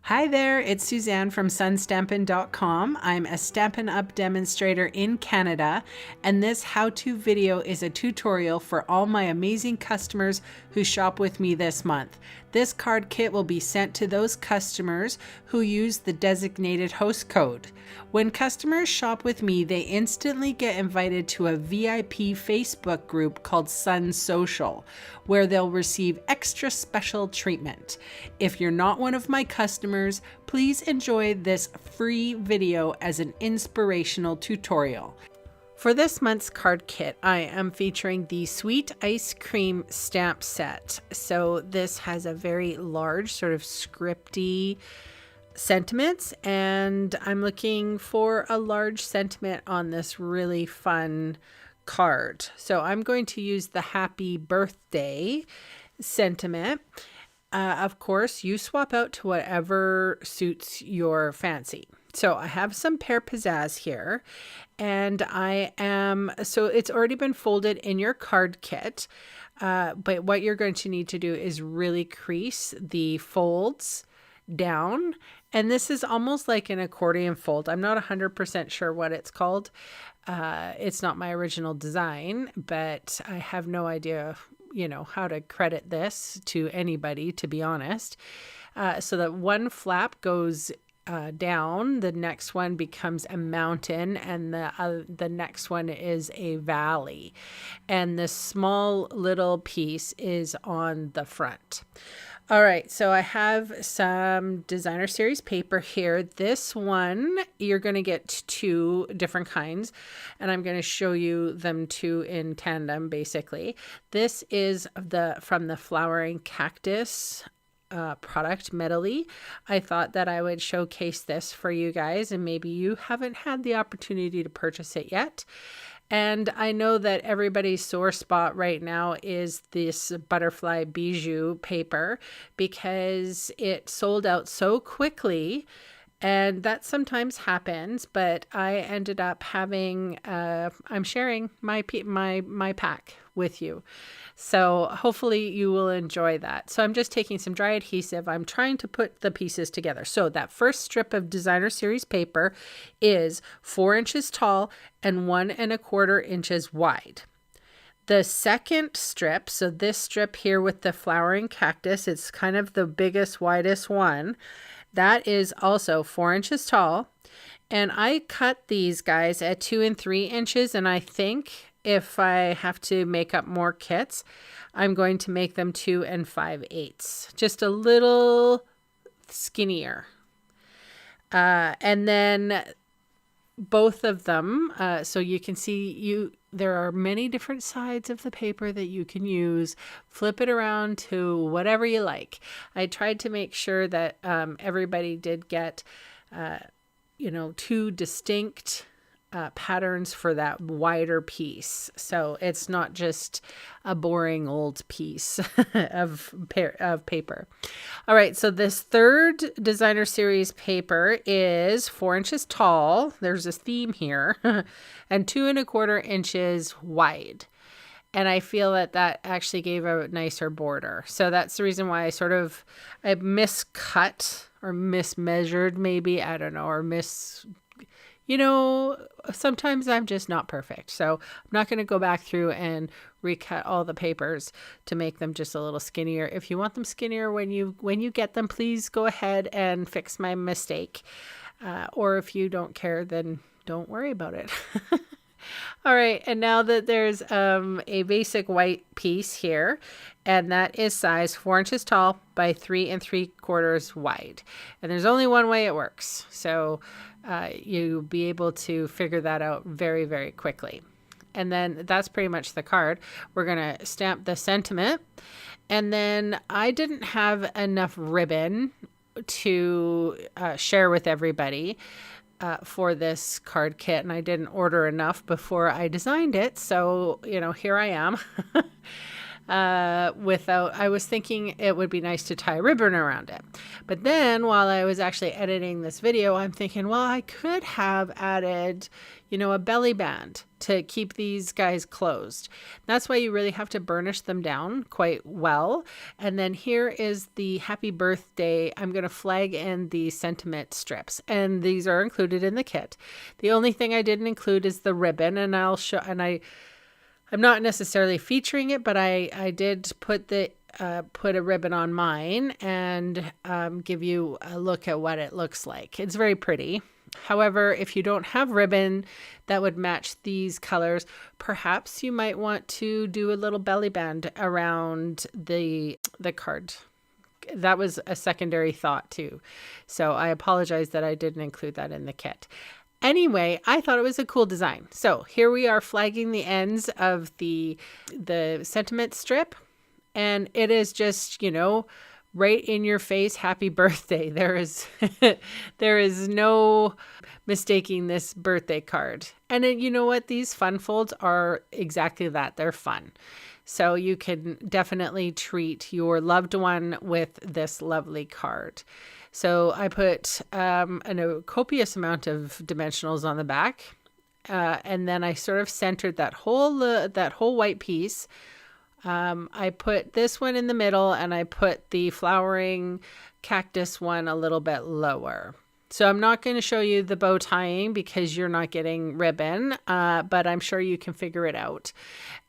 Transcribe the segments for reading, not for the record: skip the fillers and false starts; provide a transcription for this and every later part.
Hi there, it's Suzanne from sunstampin.com. I'm a Stampin Up demonstrator in Canada, and this how-to video is a tutorial for all my amazing customers who shop with me this month. This card kit will be sent to those customers who use the designated host code. When customers shop with me, they instantly get invited to a VIP Facebook group called Sun Social, where they'll receive extra special treatment. If you're not one of my customers, please enjoy this free video as an inspirational tutorial. For this month's card kit, I am featuring the Sweet Ice Cream stamp set. So this has a very large sort of scripty sentiments, and I'm looking for a large sentiment on this really fun card. So I'm going to use the happy birthday sentiment. Of course, you swap out to whatever suits your fancy. So I have some pear pizzazz here, and so it's already been folded in your card kit, but what you're going to need to do is really crease the folds down, and this is almost like an accordion fold. I'm not 100% sure what it's called. It's not my original design, but I have no idea how to credit this to anybody, to be honest. So that one flap goes down, the next one becomes a mountain, and the next one is a valley, and this small little piece is on the front. All right, so I have some designer series paper here. This one, you're going to get two different kinds, and I'm going to show you them two in tandem, basically. This is from the Flowering Cactus product, Medley. I thought that I would showcase this for you guys, and maybe you haven't had the opportunity to purchase it yet. And I know that everybody's sore spot right now is this butterfly bijou paper, because it sold out so quickly, and that sometimes happens. But I ended up having I'm sharing my pack with you, so hopefully you will enjoy that. So I'm just taking some dry adhesive. I'm trying to put the pieces together. So that first strip of designer series paper is 4 inches tall and 1 1/4 inches wide. The second strip, so this strip here with the flowering cactus, it's kind of the biggest, widest one. That is also 4 inches tall. And I cut these guys at 2 and 3 inches. And I think if I have to make up more kits, I'm going to make them 2 and 5/8, just a little skinnier. And then both of them, so you can see there are many different sides of the paper that you can use. Flip it around to whatever you like. I tried to make sure that everybody did get two distinct patterns for that wider piece, so it's not just a boring old piece of paper. All right, so this third designer series paper is 4 inches tall. There's a theme here, and 2 1/4 inches wide. And I feel that actually gave a nicer border. So that's the reason why I miscut or mismeasured, maybe, I don't know, or sometimes I'm just not perfect. So I'm not going to go back through and recut all the papers to make them just a little skinnier. If you want them skinnier when you get them, please go ahead and fix my mistake. Or if you don't care, then don't worry about it. All right, and now that there's a basic white piece here, and that is size 4 inches tall by 3 3/4 wide. And there's only one way it works. So you'll be able to figure that out very, very quickly. And then that's pretty much the card. We're going to stamp the sentiment. And then I didn't have enough ribbon to share with everybody for this card kit, and I didn't order enough before I designed it. So, here I am. I was thinking it would be nice to tie a ribbon around it. But then while I was actually editing this video, I'm thinking, well, I could have added, you know, a belly band to keep these guys closed. That's why you really have to burnish them down quite well. And then here is the happy birthday. I'm going to flag in the sentiment strips, and these are included in the kit. The only thing I didn't include is the ribbon, and I'll show, and I'm not necessarily featuring it, but I did put a ribbon on mine and give you a look at what it looks like. It's very pretty. However, if you don't have ribbon that would match these colors, perhaps you might want to do a little belly band around the card. That was a secondary thought too. So I apologize that I didn't include that in the kit. Anyway, I thought it was a cool design. So here we are flagging the ends of the sentiment strip, and it is just, you know, right in your face, happy birthday. There is no mistaking this birthday card. And then, you know what? These fun folds are exactly that. They're fun. So you can definitely treat your loved one with this lovely card. So I put a copious amount of dimensionals on the back, and then I sort of centered that whole white piece. I put this one in the middle, and I put the flowering cactus one a little bit lower. So I'm not going to show you the bow tying because you're not getting ribbon, but I'm sure you can figure it out.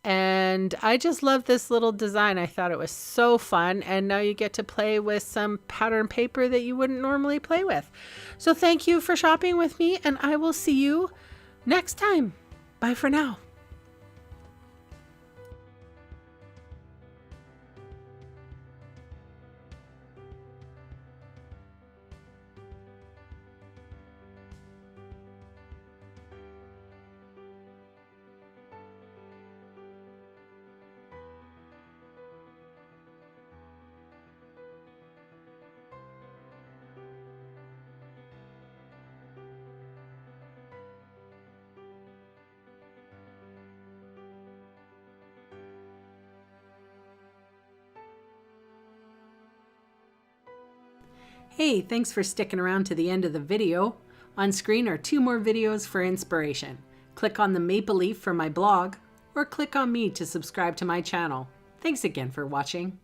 And I just love this little design. I thought it was so fun. And now you get to play with some pattern paper that you wouldn't normally play with. So thank you for shopping with me, and I will see you next time. Bye for now. Hey, thanks for sticking around to the end of the video. On screen are 2 more videos for inspiration. Click on the maple leaf for my blog, or click on me to subscribe to my channel. Thanks again for watching.